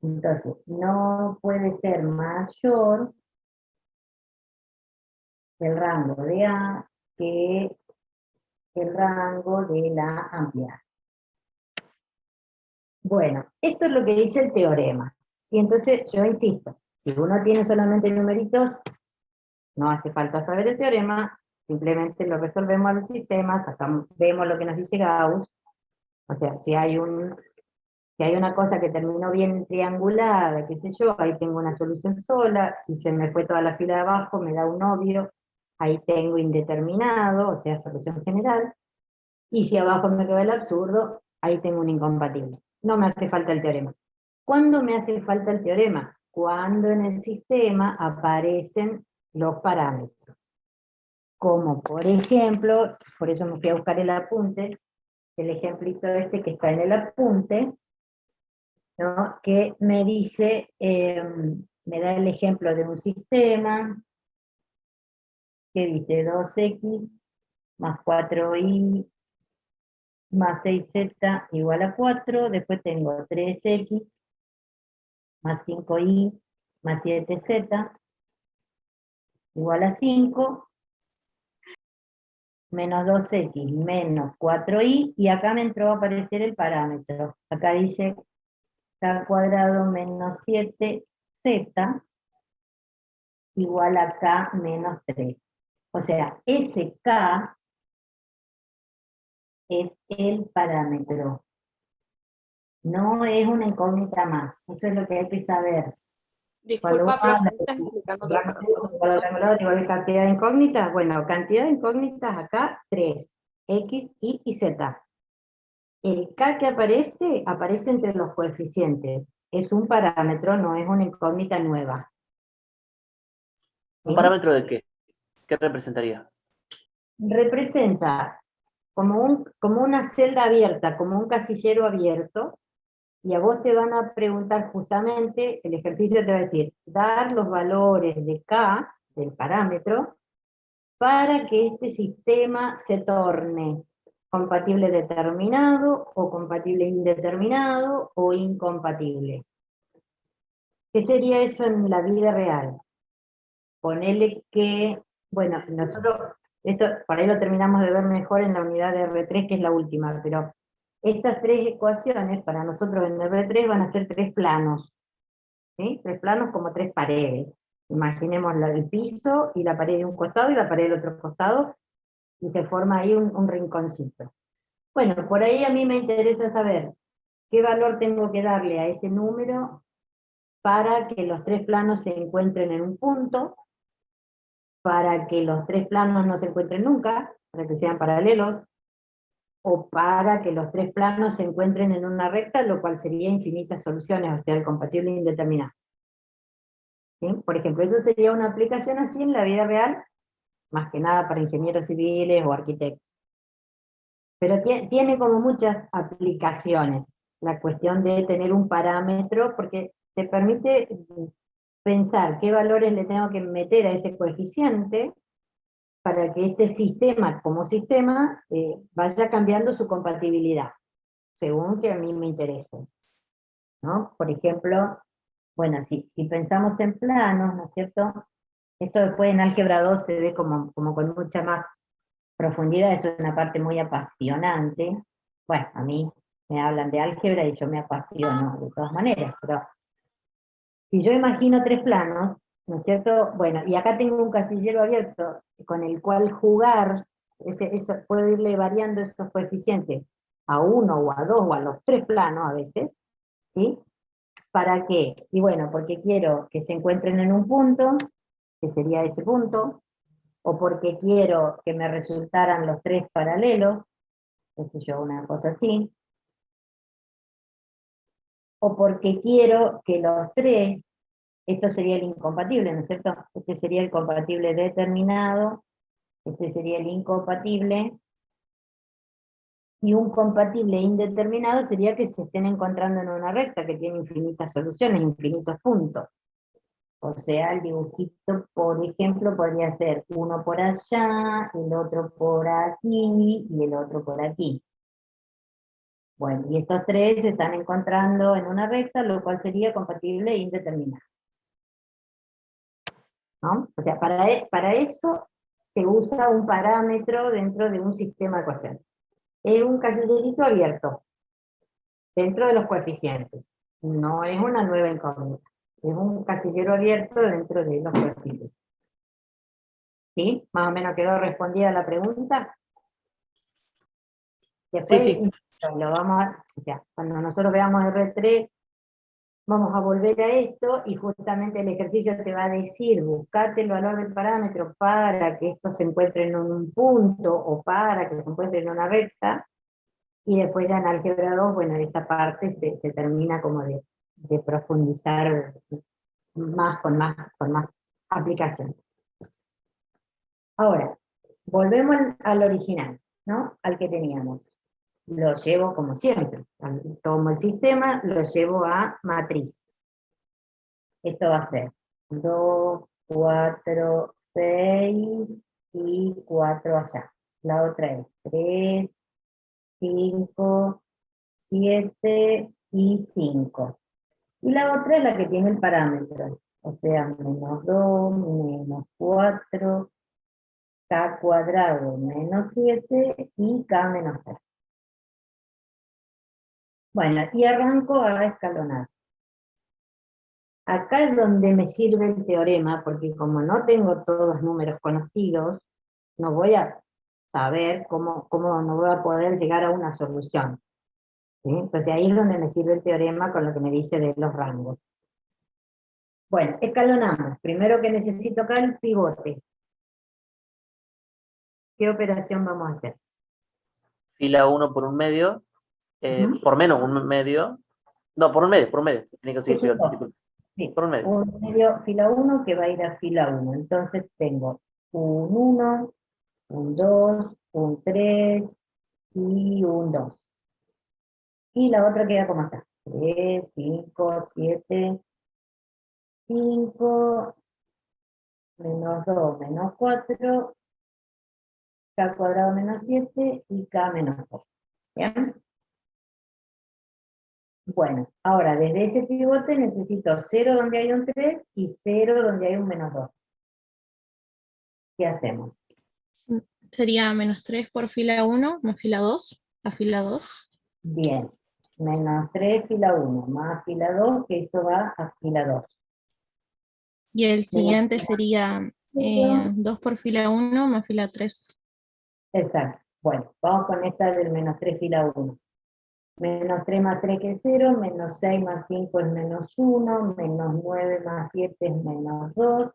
Entonces, no puede ser mayor el rango de A que el rango de la ampliada. Bueno, esto es lo que dice el teorema. Y entonces yo insisto, si uno tiene solamente numeritos, no hace falta saber el teorema, simplemente lo resolvemos al sistema, vemos lo que nos dice Gauss. O sea, si hay una cosa que terminó bien triangulada, qué sé yo, ahí tengo una solución sola. Si se me fue toda la fila de abajo, me da un obvio, ahí tengo indeterminado, o sea, solución general. Y si abajo me quedó el absurdo, ahí tengo un incompatible. No me hace falta el teorema. ¿Cuándo me hace falta el teorema? Cuando en el sistema aparecen los parámetros. Como por ejemplo, por eso me fui a buscar el apunte, el ejemplito este que está en el apunte, ¿no? Que me dice, me da el ejemplo de un sistema que dice 2x más 4y más 6z igual a 4, después tengo 3x más 5y más 7z igual a 5, menos 2x menos 4y, y acá me entró a aparecer el parámetro. Acá dice k cuadrado menos 7z igual a k menos 3. O sea, ese k es el parámetro. no es una incógnita más. Eso es lo que hay que saber. Cuando uno Disculpa, pero habla ¿me estás explicando de otra rango cosa? rectangular igual que cantidad de incógnitas, bueno, cantidad de incógnitas acá, 3, X, Y y Z. El K que aparece, aparece entre los coeficientes. Es un parámetro, no es una incógnita nueva. ¿Un ¿Sí? parámetro de qué? ¿Qué representaría? Representa como una celda abierta, como un casillero abierto, y a vos te van a preguntar justamente, el ejercicio te va a decir, dar los valores de K, del parámetro, para que este sistema se torne compatible determinado, o compatible indeterminado, o incompatible. ¿Qué sería eso en la vida real? Ponele que, bueno, nosotros, esto por ahí lo terminamos de ver mejor en la unidad de R3, que es la última, pero estas tres ecuaciones, para nosotros en R3 van a ser tres planos, ¿sí? Tres planos como tres paredes. Imaginemos el piso y la pared de un costado y la pared del otro costado, y se forma ahí un rinconcito. Bueno, por ahí a mí me interesa saber qué valor tengo que darle a ese número para que los tres planos se encuentren en un punto, para que los tres planos no se encuentren nunca, para que sean paralelos, o para que los tres planos se encuentren en una recta, lo cual sería infinitas soluciones, o sea, el compatible indeterminado. ¿Sí? Por ejemplo, eso sería una aplicación así en la vida real, más que nada para ingenieros civiles o arquitectos. Pero tiene como muchas aplicaciones la cuestión de tener un parámetro, porque te permite pensar qué valores le tengo que meter a ese coeficiente para que este sistema, como sistema, vaya cambiando su compatibilidad, según que a mí me interese, ¿no? Por ejemplo, bueno, si pensamos en planos, ¿no es cierto? Esto después en álgebra 2 se ve como con mucha más profundidad, es una parte muy apasionante. Bueno, a mí me hablan de álgebra y yo me apasiono de todas maneras, pero si yo imagino tres planos, ¿no es cierto? Bueno, y acá tengo un casillero abierto con el cual jugar, puedo irle variando estos coeficientes a uno o a dos o a los tres planos a veces, ¿sí? ¿Para qué? Y bueno, porque quiero que se encuentren en un punto, que sería ese punto, o porque quiero que me resultaran los tres paralelos, qué sé yo, una cosa así, o porque quiero que los tres, esto sería el incompatible, ¿no es cierto? Este sería el compatible determinado, este sería el incompatible, y un compatible indeterminado sería que se estén encontrando en una recta que tiene infinitas soluciones, infinitos puntos. O sea, el dibujito, por ejemplo, podría ser uno por allá, el otro por aquí y el otro por aquí. Bueno, y estos tres se están encontrando en una recta, lo cual sería compatible e indeterminado. ¿No? O sea, para eso se usa un parámetro dentro de un sistema de ecuaciones. Es un casillerito abierto, dentro de los coeficientes. No es una nueva incógnita. Es un casillero abierto dentro de los coeficientes. ¿Sí? Más o menos quedó respondida la pregunta. Después, Sí. lo vamos o sea, cuando nosotros veamos R3, vamos a volver a esto y justamente el ejercicio te va a decir, buscate el valor del parámetro para que esto se encuentre en un punto o para que se encuentre en una recta, y después ya en álgebra 2, bueno, esta parte se termina como de profundizar con más aplicación. Ahora, volvemos al original, ¿no? Al que teníamos. Lo llevo como siempre, tomo el sistema, lo llevo a matriz. Esto va a ser 2, 4, 6 y 4 allá. La otra es 3, 5, 7 y 5. Y la otra es la que tiene el parámetro, o sea, menos 2, menos 4, K cuadrado menos 7 y K menos 3. Bueno, y arranco a escalonar. Acá es donde me sirve el teorema, porque como no tengo todos números conocidos, no voy a saber cómo no voy a poder llegar a una solución. ¿sí? Entonces ahí es donde me sirve el teorema con lo que me dice de los rangos. Bueno, escalonamos. Primero que necesito acá el pivote. ¿Qué operación vamos a hacer? Fila 1 por un medio, Ujú. por menos un medio. No, por un medio, tiene que conseguir Es un pivote, dos. disculpe. Sí, Por un medio. un medio fila 1 que va a ir a fila 1. Entonces tengo un 1, un 2, un 3 y un 2. Y la otra queda como está. 3, 5, 7, 5, menos 2, menos 4, k cuadrado menos 7 y k menos 2. ¿Bien? Bueno, ahora desde ese pivote necesito 0 donde hay un 3 y 0 donde hay un menos 2. ¿Qué hacemos? Sería -3 por fila 1, más fila 2, a fila 2. Bien, menos 3 fila 1, más fila 2, que eso va a fila 2. Y el siguiente Menos sería 0, 2 por fila 1, más fila 3. exacto. Bueno, vamos con esta del menos 3 fila 1. Menos 3 más 3 que es 0, menos 6 más 5 es menos 1, menos 9 más 7 es menos 2,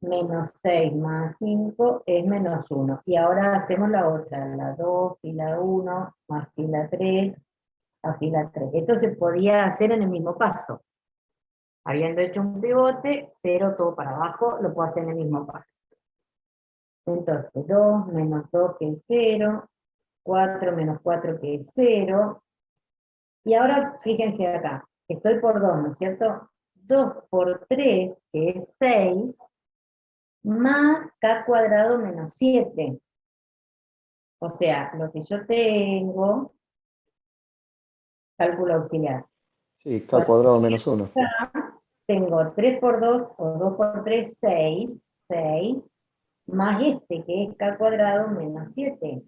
menos 6 más 5 es menos 1. Y ahora hacemos la otra, la 2, fila 1, más fila 3, a fila 3. Esto se podía hacer en el mismo paso. Habiendo hecho un pivote, 0 todo para abajo, lo puedo hacer en el mismo paso. Entonces, 2 menos 2 que es 0, 4 menos 4 que es 0. Y ahora, fíjense acá, estoy por 2, ¿no es cierto? 2 por 3, que es 6, más k cuadrado menos 7. O sea, lo que yo tengo, cálculo auxiliar. Sí, k cuadrado menos 1. Tengo 3 por 2, o 2 por 3, 6, 6, más este, que es k cuadrado menos 7.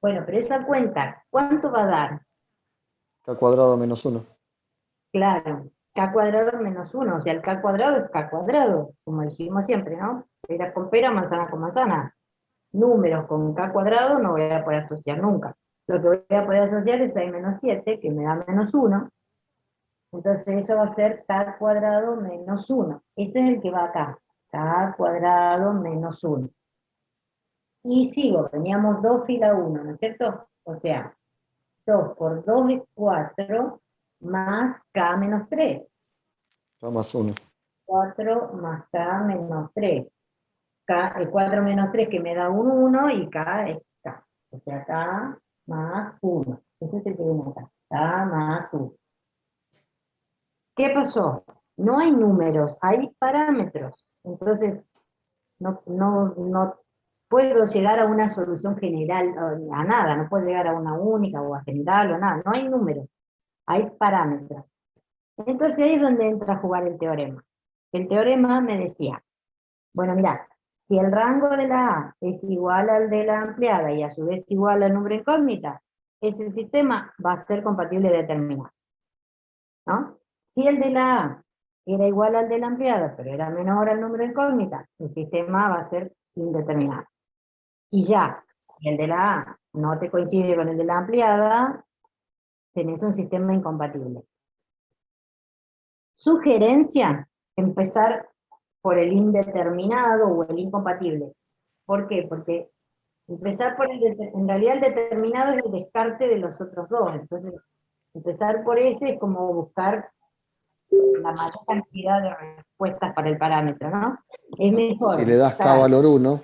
Bueno, pero esa cuenta, ¿cuánto va a dar? K cuadrado menos 1. Claro, k cuadrado menos 1, o sea, el k cuadrado es k cuadrado, como dijimos siempre, ¿no? Pera con pera, manzana con manzana. Números con k cuadrado no voy a poder asociar nunca. Lo que voy a poder asociar es 6 menos 7, que me da menos 1. Entonces eso va a ser k cuadrado menos 1. Este es el que va acá, k cuadrado menos 1. Y sigo, teníamos 2 fila 1, ¿no es cierto? O sea, 2 por 2 es 4, más k menos 3. K más 1. 4 más k menos 3. K, 4 menos 3 que me da un 1 y k es k. O sea, k más 1. Ese es el que viene acá. K más 1. ¿Qué pasó? No hay números, hay parámetros. Entonces, no puedo llegar a una solución general, a nada, no puedo llegar a una única o a general o nada. No hay números, hay parámetros. Entonces ahí es donde entra a jugar el teorema. El teorema me decía, bueno, mira, si el rango de la A es igual al de la ampliada y a su vez igual al número incógnita, ese sistema va a ser compatible determinado, ¿no? Si el de la A era igual al de la ampliada, pero era menor al número incógnita, el sistema va a ser indeterminado. Y ya, si el de la A no te coincide con el de la ampliada, tenés un sistema incompatible. Sugerencia, empezar por el indeterminado o el incompatible. ¿Por qué? Porque empezar por en realidad el determinado es el descarte de los otros dos. Entonces, empezar por ese es como buscar la mayor cantidad de respuestas para el parámetro, ¿no? Es mejor Si le das k buscar, valor 1,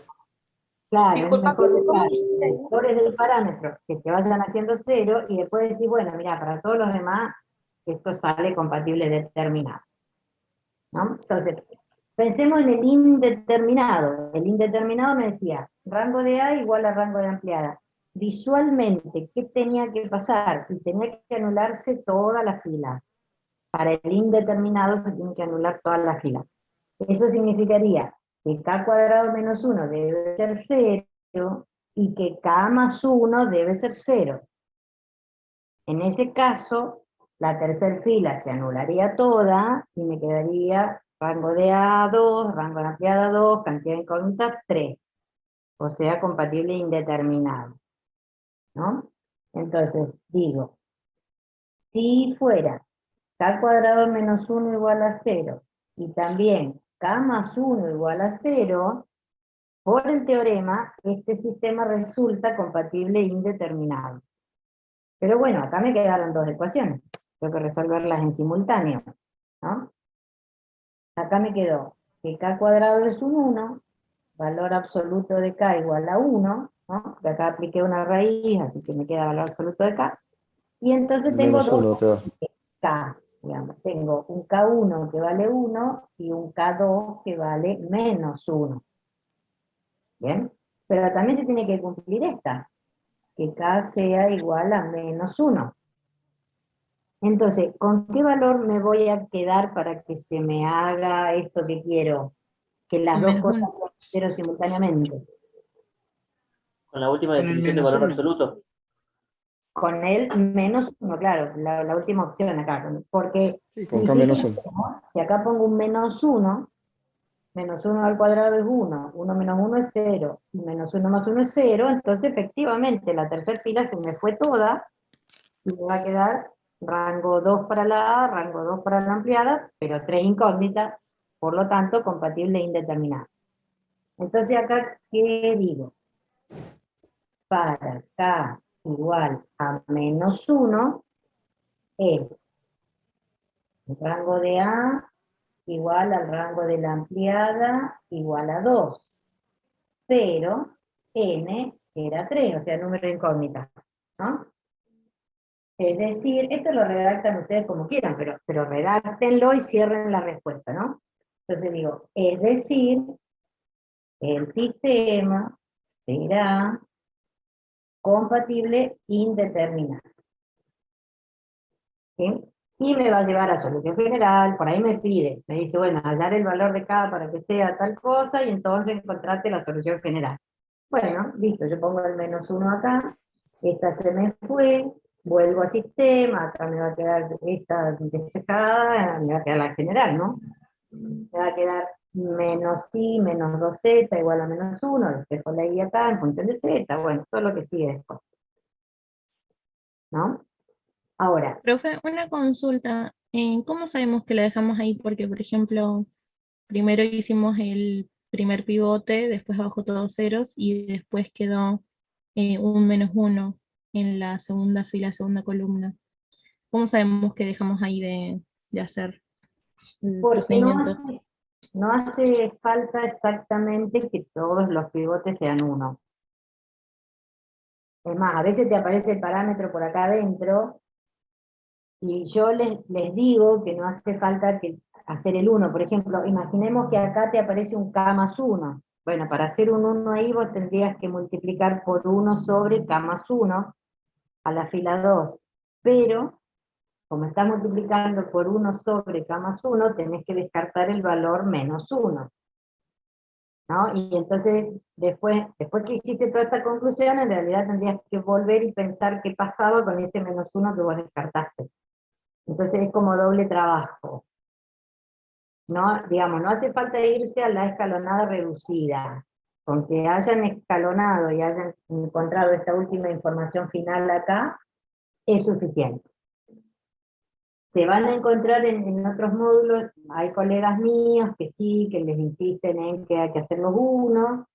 claro, es Disculpa, mejor ¿cómo buscar dijiste? valores del parámetro que te vayan haciendo 0 y después decir, bueno, mira, para todos los demás esto sale compatible determinado, ¿no? Entonces, pensemos en el indeterminado. El indeterminado me decía, rango de A igual a rango de ampliada. Visualmente, ¿qué tenía que pasar? Y tenía que anularse toda la fila. Para el indeterminado se tiene que anular toda la fila. Eso significaría que k cuadrado menos 1 debe ser 0 y que k más 1 debe ser 0. En ese caso, la tercera fila se anularía toda y me quedaría rango de A 2, rango de ampliada 2, cantidad de incógnitas 3. O sea, compatible indeterminado, ¿no? Entonces, digo, Si fuera k cuadrado menos 1 igual a 0, y también k más 1 igual a 0, por el teorema, este sistema resulta compatible e indeterminado. Pero bueno, acá me quedaron dos ecuaciones. Tengo que resolverlas en simultáneo, ¿no? Acá me quedó que k cuadrado es un 1, valor absoluto de k igual a 1, ¿no? Que acá apliqué una raíz, así que me queda valor absoluto de k. Y entonces tengo Menos 1 te da. k, digamos. Tengo un k1 que vale 1 y un k2 que vale menos 1. ¿Bien? Pero también se tiene que cumplir esta, que k sea igual a menos 1. Entonces, ¿con qué valor me voy a quedar para que se me haga esto que quiero? Que las Con dos menos 1. cosas sean 0 simultáneamente. Con la última Con el definición de menos valor 1. absoluto. Con el menos 1, claro, la última opción acá. Porque Sí, con si K menos 1. si acá pongo un menos 1 al cuadrado es 1, 1 menos 1 es 0, y menos 1 más 1 es 0, entonces efectivamente la tercera fila se me fue toda, y me va a quedar rango 2 para la A, rango 2 para la ampliada, pero 3 incógnitas, por lo tanto compatible e indeterminado. Entonces acá, ¿qué digo? Para K igual a menos 1, es el rango de A igual al rango de la ampliada igual a 2. Pero n era 3, o sea, número de incógnita, ¿no? Es decir, esto lo redactan ustedes como quieran, pero redáctenlo y cierren la respuesta, ¿no? Entonces digo, es decir, el sistema será compatible indeterminado. ¿Sí? Y me va a llevar a solución general, por ahí me dice, bueno, hallar el valor de K para que sea tal cosa, y entonces encontrate la solución general. Bueno, listo, yo pongo el menos 1 acá, esta se me fue, vuelvo a sistema, acá me va a quedar esta despejada, me va a quedar la general, ¿no? Me va a quedar menos i, menos 2z igual a menos 1, despejo la i acá en función de z, bueno, todo lo que sigue después. ¿No? Ahora, Profe, una consulta. ¿Cómo sabemos que la dejamos ahí? Porque, por ejemplo, primero hicimos el primer pivote, después abajo todos ceros y después quedó un menos 1 en la segunda fila, segunda columna. ¿Cómo sabemos que dejamos ahí de hacer el porque procedimiento? no hace falta exactamente que todos los pivotes sean 1. Es más, a veces te aparece el parámetro por acá adentro, y yo les digo que no hace falta hacer el 1. Por ejemplo, imaginemos que acá te aparece un k más 1. Bueno, para hacer un 1 ahí vos tendrías que multiplicar por 1 sobre k más 1 a la fila 2. Pero, como está multiplicando por 1 sobre k más 1, tenés que descartar el valor menos 1. ¿No? Y entonces, después que hiciste toda esta conclusión, en realidad tendrías que volver y pensar qué pasaba con ese menos 1 que vos descartaste. Entonces es como doble trabajo. No, digamos, no hace falta irse a la escalonada reducida. Con que hayan escalonado y hayan encontrado esta última información final acá, es suficiente. Se van a encontrar en otros módulos, hay colegas míos que sí, que les insisten en que hay que hacer los unos.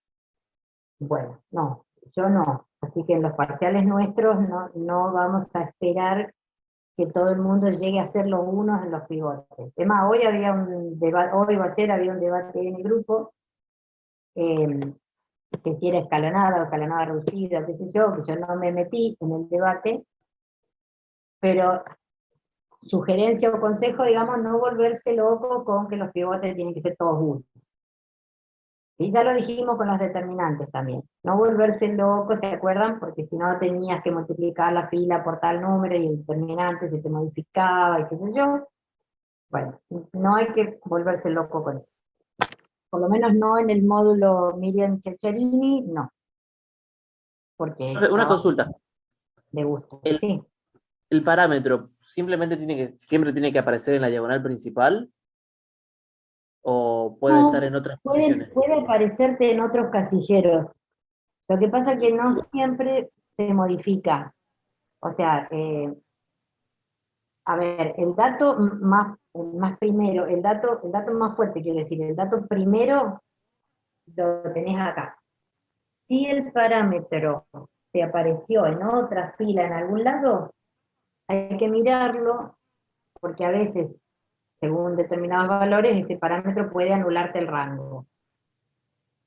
Bueno, no, yo no. Así que en los parciales nuestros no vamos a esperar que todo el mundo llegue a ser los unos en los pivotes. Además, hoy había un debate, hoy o ayer había un debate en el grupo, que si era escalonada o escalonada reducida, qué sé yo, que yo no me metí en el debate, pero sugerencia o consejo, digamos, no volverse loco con que los pivotes tienen que ser todos unos. Y ya lo dijimos con los determinantes también. No volverse loco, ¿se acuerdan? Porque si no tenías que multiplicar la fila por tal número y el determinante se te modificaba y qué sé yo. Bueno, no hay que volverse loco con eso. Por lo menos no en el módulo Miriam Ceccherini, no. Porque Profe, una consulta. de gusto. El, Sí. ¿El parámetro simplemente siempre tiene que aparecer en la diagonal principal? ¿O puede estar en otras posiciones? Puede aparecerte en otros casilleros. Lo que pasa es que no siempre se modifica. O sea, A ver, el dato más primero, el dato más fuerte, quiero decir, el dato primero lo tenés acá. Si el parámetro te apareció en otra fila en algún lado, hay que mirarlo, porque a veces, según determinados valores, ese parámetro puede anularte el rango.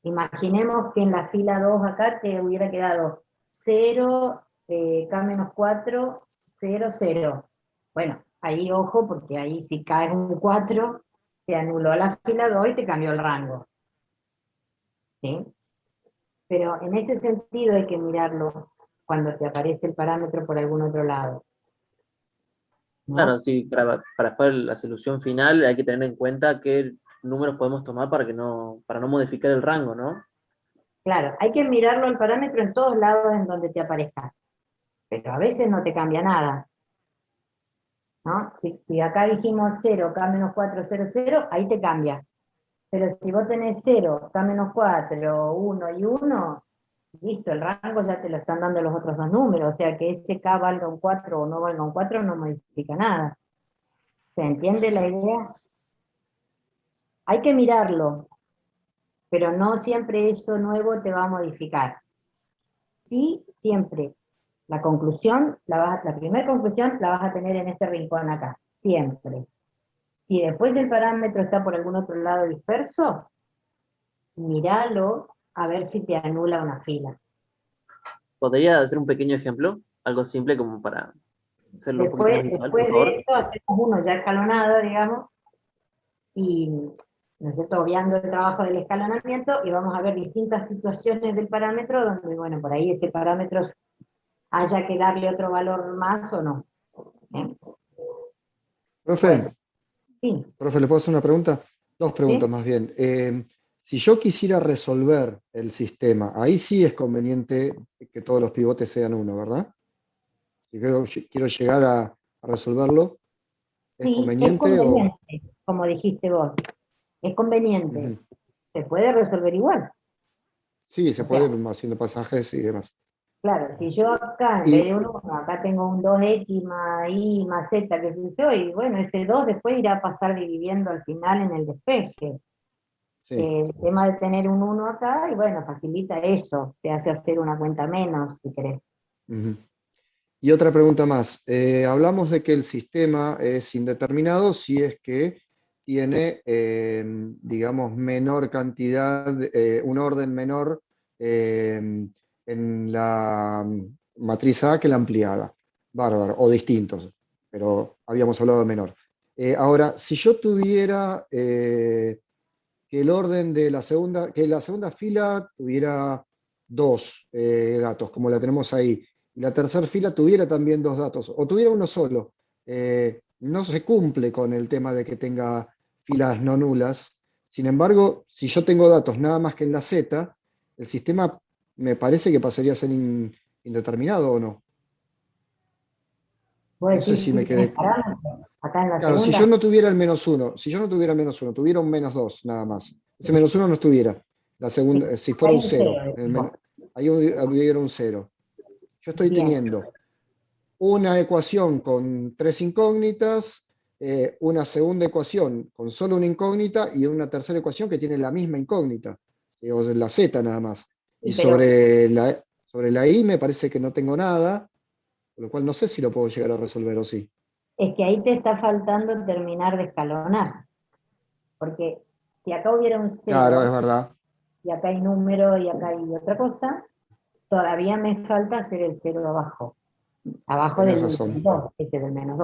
Imaginemos que en la fila 2 acá te hubiera quedado 0, K-4, 0, 0. Bueno, ahí ojo, porque ahí si cae un 4, te anuló la fila 2 y te cambió el rango. ¿Sí? Pero en ese sentido hay que mirarlo cuando te aparece el parámetro por algún otro lado, ¿no? Claro, sí, para después la solución final hay que tener en cuenta qué números podemos tomar para no modificar el rango, ¿no? Claro, hay que mirarlo el parámetro en todos lados en donde te aparezca, pero a veces no te cambia nada, ¿no? Si acá dijimos 0, K-4, 0, 0, ahí te cambia. Pero si vos tenés 0, K-4, 1 y 1, listo, el rango ya te lo están dando los otros dos números, o sea que ese K valga un 4 o no valga un 4 no modifica nada. ¿Se entiende la idea? Hay que mirarlo, pero no siempre eso nuevo te va a modificar. Sí, siempre. La conclusión, la primera conclusión la vas a tener en este rincón acá, siempre. Si después el parámetro está por algún otro lado disperso, míralo a ver si te anula una fila. ¿Podría hacer un pequeño ejemplo? Algo simple como para hacerlo un poquito Después, más visual, por después favor. de esto hacemos uno ya escalonado, digamos, y ¿no es cierto? Obviando el trabajo del escalonamiento, y vamos a ver distintas situaciones del parámetro donde, bueno, por ahí ese parámetro haya que darle otro valor más o no. ¿Eh? Profe, Bueno, sí, profe, ¿le puedo hacer una pregunta? Dos preguntas ¿sí? más bien. Si yo quisiera resolver el sistema, ahí sí es conveniente que todos los pivotes sean uno, ¿verdad? Si quiero llegar a resolverlo, ¿es Sí, es conveniente o...? conveniente, como dijiste vos, es conveniente. Ujú. Se puede resolver igual. Sí, se O puede sea, haciendo pasajes y demás. claro, si yo acá, en vez de Y, un 1, acá tengo un 2x más y más z, que sé yo, y bueno, ese 2 después irá a pasar dividiendo al final en el despeje. sí. El tema de tener un 1 acá, y bueno, facilita eso, te hace hacer una cuenta menos, si querés. Ujú. Y otra pregunta más. Hablamos de que el sistema es indeterminado si es que tiene, digamos, menor cantidad, un orden menor en la matriz A que la ampliada. Bárbaro, o distintos, pero habíamos hablado de menor. Ahora, si yo tuviera que el orden de que la segunda fila tuviera dos datos, como la tenemos ahí, y la tercera fila tuviera también dos datos, o tuviera uno solo, no se cumple con el tema de que tenga filas no nulas. Sin embargo, si yo tengo datos nada más que en la Z, el sistema me parece que pasaría a ser indeterminado o no. Vos No sé decís si si me tenés quedé. parámetros, acá en la Claro, si yo segunda, no tuviera el menos uno, si yo no tuviera menos uno, tuviera un menos dos nada más. Ese menos uno no estuviera. La sí, segunda, si fuera hay un un cero, cero, decimos. ahí hubiera un cero. Yo estoy Bien, teniendo una ecuación con tres incógnitas, una segunda ecuación con solo una incógnita y una tercera ecuación que tiene la misma incógnita, o la z nada más. Y sí, pero sobre la i me parece que no tengo nada, con lo cual no sé si lo puedo llegar a resolver o sí. es que ahí te está faltando terminar de escalonar, porque si acá hubiera un Claro, es 0, verdad. y acá hay número, y acá hay otra cosa, todavía me falta hacer el 0 abajo Tenés del razón. 2, ese del menos 2.